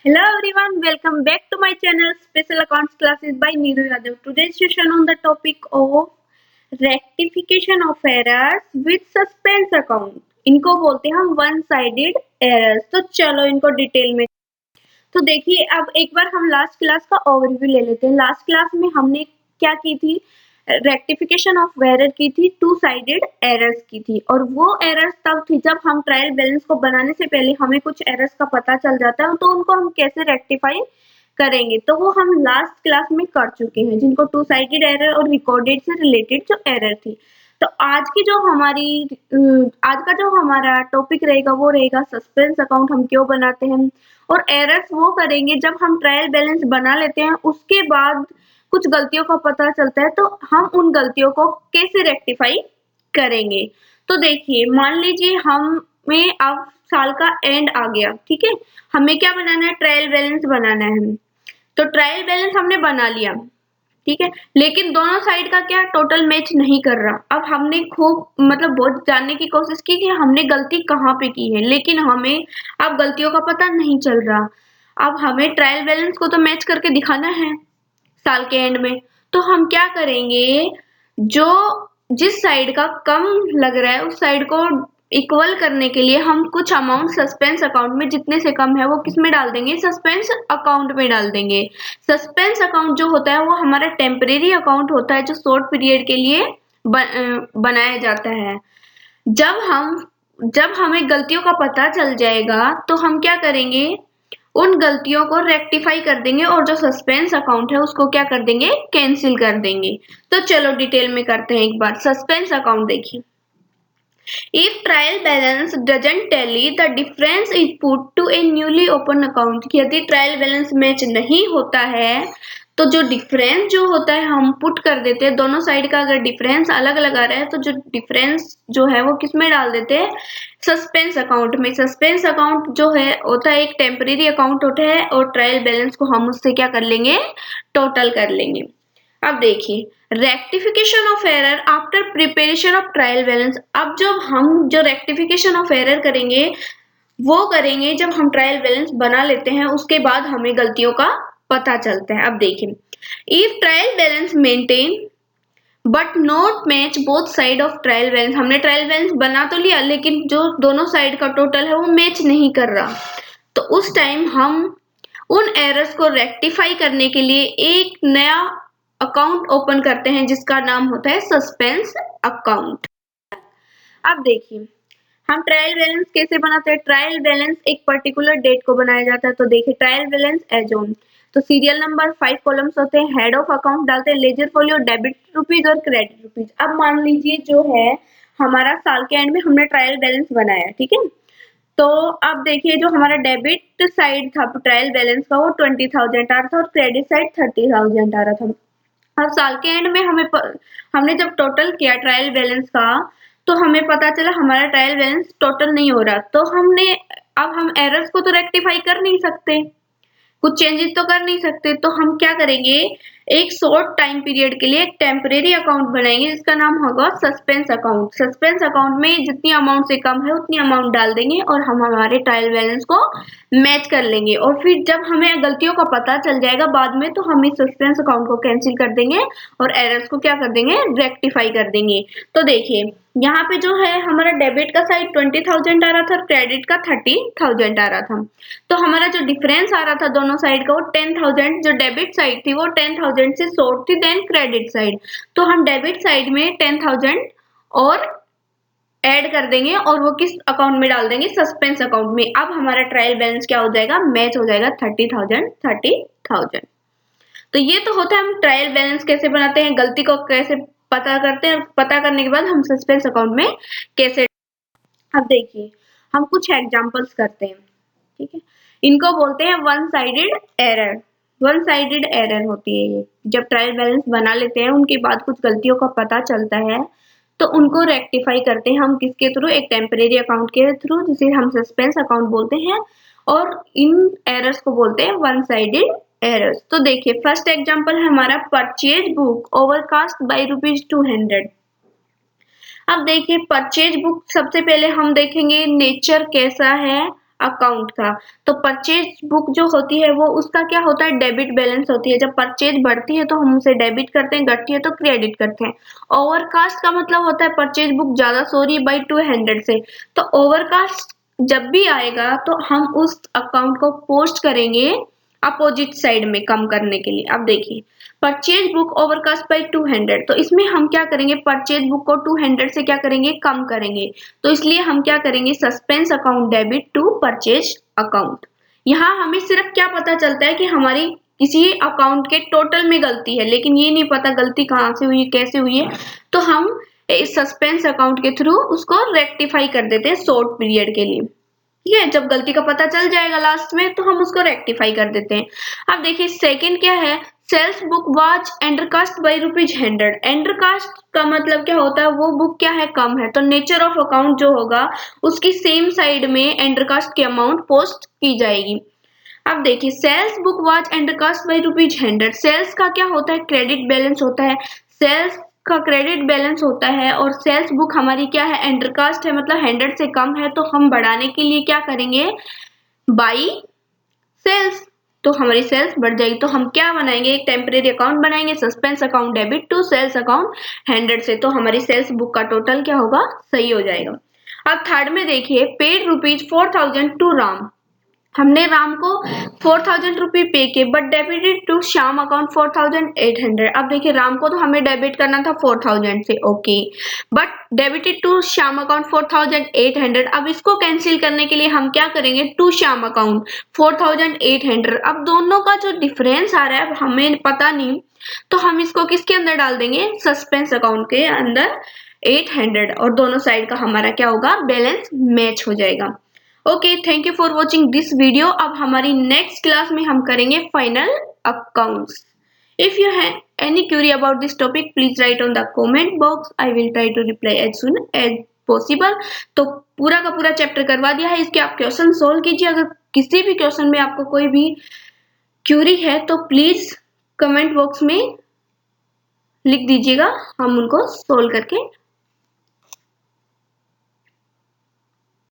Hello everyone, welcome back to my channel Special Accounts Classes by Neeru Yadav. Today's session on the topic of rectification of errors with suspense account. इनको बोलते हैं हम one sided errors. तो चलो इनको detail में। तो देखिए अब एक बार हम लास्ट क्लास का ओवरव्यू ले लेते हैं। लास्ट क्लास में हमने क्या की थी, रेक्टिफिकेशन ऑफ एरर की थी, टू साइडेड एरर्स की थी। और वो एरर्स तब थी जब हम ट्रायल बैलेंस को बनाने से पहले हमें कुछ एरर्स का पता चल जाता है तो उनको हम कैसे रेक्टिफाई करेंगे, तो वो हम लास्ट क्लास में कर चुके हैं, जिनको टू साइडेड एरर और रिकॉर्डेड से रिलेटेड जो एरर थी। तो आज की जो हमारी आज का जो हमारा टॉपिक रहेगा वो रहेगा सस्पेंस अकाउंट हम क्यों बनाते हैं। और एरर्स वो करेंगे जब हम ट्रायल बैलेंस बना लेते हैं, उसके बाद कुछ गलतियों का पता चलता है तो हम उन गलतियों को कैसे रेक्टिफाई करेंगे। तो देखिए मान लीजिए हमें अब साल का एंड आ गया, ठीक है, हमें क्या बनाना है, ट्रायल बैलेंस बनाना है। तो ट्रायल बैलेंस हमने बना लिया, ठीक है, लेकिन दोनों साइड का क्या टोटल मैच नहीं कर रहा। अब हमने खूब बहुत जानने की कोशिश की कि हमने गलती कहाँ पे की है, लेकिन हमें अब गलतियों का पता नहीं चल रहा। अब हमें ट्रायल बैलेंस को तो मैच करके दिखाना है साल के एंड में। तो हम क्या करेंगे, जो जिस साइड का कम लग रहा है उस साइड को इक्वल करने के लिए हम कुछ अमाउंट सस्पेंस अकाउंट में, जितने से कम है वो किस में डाल देंगे, सस्पेंस अकाउंट में डाल देंगे। सस्पेंस अकाउंट जो होता है वो हमारा टेम्परेरी अकाउंट होता है जो शॉर्ट पीरियड के लिए बनाया जाता है। जब हमें गलतियों का पता चल जाएगा तो हम क्या करेंगे, उन गलतियों को रेक्टिफाई कर देंगे और जो सस्पेंस अकाउंट है उसको क्या कर देंगे, कैंसिल कर देंगे। तो चलो डिटेल में करते हैं एक बार। सस्पेंस अकाउंट देखिए, if trial balance doesn't tally, the difference is put to a newly open account। यदि ट्रायल बैलेंस मैच नहीं होता है तो जो डिफरेंस जो होता है हम पुट कर देते हैं। दोनों साइड का अगर डिफरेंस अलग अलग आ रहा है तो जो डिफरेंस जो है वो किस में डाल देते हैं, सस्पेंस अकाउंट में। सस्पेंस अकाउंट जो है होता है एक टेम्परेरी अकाउंट होता है और ट्रायल बैलेंस को हम उससे क्या कर लेंगे, टोटल कर लेंगे। अब देखिए rectification of error after preparation of trial balance. अब जब हम जो रेक्टिफिकेशन ऑफ एरर करेंगे वो करेंगे जब हम ट्रायल बैलेंस बना लेते हैं, उसके बाद हमें गलतियों का पता चलता है। अब देखिए, if trial balance maintain but not match both side of trial balance. हमने ट्रायल बैलेंस बना तो लिया लेकिन जो दोनों साइड का टोटल है वो मैच नहीं कर रहा, तो उस टाइम हम उन एरर्स को रेक्टिफाई करने के लिए एक नया अकाउंट ओपन करते हैं जिसका नाम होता है सस्पेंस अकाउंट। अब देखिए हम ट्रायल बैलेंस कैसे बनाते हैं। ट्रायल बैलेंस एक पर्टिकुलर डेट को बनाया जाता है। तो देखिए ट्रायल बैलेंस एज ऑन, तो सीरियल नंबर 5 कॉलम्स होते हैं, हेड ऑफ अकाउंट डालते हैं, लेजर फोलियो, डेबिट रुपीज और क्रेडिट रुपीज। अब मान लीजिए जो है हमारा साल के एंड में हमने ट्रायल बैलेंस बनाया, ठीक है, तो अब देखिए जो हमारा डेबिट साइड था ट्रायल बैलेंस का वो 20,000 आ रहा था और क्रेडिट साइड 30,000 आ रहा था। अब साल के एंड में हमने जब टोटल किया ट्रायल बैलेंस का तो हमें पता चला हमारा ट्रायल बैलेंस टोटल नहीं हो रहा। तो अब हम एरर्स को तो रेक्टिफाई कर नहीं सकते, कुछ चेंजेस तो कर नहीं सकते, तो हम क्या करेंगे, एक शॉर्ट टाइम पीरियड के लिए एक टेम्परेरी अकाउंट बनाएंगे जिसका नाम होगा सस्पेंस अकाउंट। सस्पेंस अकाउंट में जितनी अमाउंट से कम है उतनी अमाउंट डाल देंगे और हम हमारे ट्रायल बैलेंस को मैच कर लेंगे। और फिर जब हमें गलतियों का पता चल जाएगा बाद में तो हम इस सस्पेंस अकाउंट को कैंसिल कर देंगे और एरर्स को क्या कर देंगे, रेक्टिफाई कर देंगे। तो देखिए यहाँ पे जो है हमारा डेबिट का साइड 20,000 आ रहा था और क्रेडिट का 30,000 आ रहा था। तो हमारा जो डिफरेंस आ रहा था दोनों साइड का वो 10,000, जो डेबिट साइड थी वो 10,000 से शॉर्ट थी देन क्रेडिट साइड। तो हम डेबिट साइड में 10,000 और ऐड कर देंगे और वो किस अकाउंट में डाल देंगे, सस्पेंस अकाउंट में। अब हमारा ट्रायल बैलेंस क्या हो जाएगा, मैच हो जाएगा 30,000। तो ये तो होता है हम ट्रायल बैलेंस कैसे बनाते हैं, गलती को कैसे पता करते हैं, पता करने के बाद हम सस्पेंस अकाउंट में कैसे। अब देखिए हम कुछ एग्जांपल्स करते हैं, ठीक है, इनको बोलते हैं one sided error. One sided error होती है ये, जब ट्रायल बैलेंस बना लेते हैं उनके बाद कुछ गलतियों का पता चलता है तो उनको रेक्टिफाई करते हैं हम किसके थ्रू, एक टेम्परेरी अकाउंट के थ्रू जिसे हम सस्पेंस अकाउंट बोलते हैं, और इन एरर्स को बोलते हैं वन साइडेड एरर्स। तो देखिए फर्स्ट एग्जांपल है हमारा परचेज बुक ओवरकास्ट बाय ₹200। अब देखिए परचेज बुक सबसे पहले हम देखेंगे नेचर कैसा है, अकाउंट का। तो परचेज बुक जो होती है वो उसका क्या होता है, डेबिट बैलेंस होती है। जब परचेज बढ़ती है तो हम उसे डेबिट करते हैं, घटती है तो क्रेडिट करते हैं। ओवरकास्ट का मतलब होता है परचेज बुक ज्यादा सो रही है बाई 200 से, तो ओवरकास्ट जब भी आएगा तो हम उस अकाउंट को पोस्ट करेंगे अपोजिट साइड में कम करने के लिए। अब देखिए परचेज बुक ओवरकास्ट बाई 200, तो इसमें हम क्या करेंगे, परचेज बुक को 200 से क्या करेंगे, कम करेंगे। तो इसलिए हम क्या करेंगे, suspense account debit to purchase account. यहाँ हमें सिर्फ क्या पता चलता है कि हमारी किसी अकाउंट के टोटल में गलती है, लेकिन ये नहीं पता गलती कहाँ से हुई, कैसे हुई है। तो हम इस सस्पेंस अकाउंट के थ्रू उसको रेक्टिफाई कर देते हैं शॉर्ट पीरियड के लिए। ठीक है, जब गलती का पता चल जाएगा लास्ट में तो हम उसको रेक्टिफाई कर देते हैं। अब देखिए सेकंड क्या है, sales book was undercast by ₹100। एंडरकास्ट का मतलब क्या होता है, वो बुक क्या है, कम है। तो नेचर ऑफ अकाउंट जो होगा उसकी सेम साइड में एंडरकास्ट की अमाउंट पोस्ट की जाएगी। अब देखिए sales book was undercast by ₹100। Sales का क्या होता है, क्रेडिट बैलेंस होता है। सेल्स का क्रेडिट बैलेंस होता है और सेल्स बुक हमारी क्या है, एंडरकास्ट है, मतलब 100 से कम है। तो हम बढ़ाने के लिए क्या करेंगे, बाई सेल्स, तो हमारी सेल्स बढ़ जाएगी। तो हम क्या बनाएंगे, एक टेम्परेरी अकाउंट बनाएंगे, suspense account debit to sales account 100 से, तो हमारी सेल्स बुक का टोटल क्या होगा, सही हो जाएगा। अब थर्ड में देखिए, पेड ₹4000 टू राम। हमने राम को 4000 रुपये पे किए but debited to Shyam account 4800। अब देखिए राम को तो हमें डेबिट करना था 4000 से, okay, but debited to Shyam account 4800। अब इसको कैंसिल करने के लिए हम क्या करेंगे, टू श्याम अकाउंट 4800। अब दोनों का जो डिफरेंस आ रहा है हमें पता नहीं, तो हम इसको किसके अंदर डाल देंगे, सस्पेंस अकाउंट के अंदर 800, और दोनों साइड का हमारा क्या होगा, बैलेंस मैच हो जाएगा। Okay, thank you for watching this video. अब हमारी नेक्स्ट क्लास में हम करेंगे final accounts. If you have any query about this topic please write on the comment box, I will try to reply as soon as possible. तो पूरा का पूरा chapter करवा दिया है, इसके आप क्वेश्चन सोल्व कीजिए। अगर किसी भी क्वेश्चन में आपको कोई भी क्यूरी है तो प्लीज कमेंट बॉक्स में लिख दीजिएगा, हम उनको सोल्व करके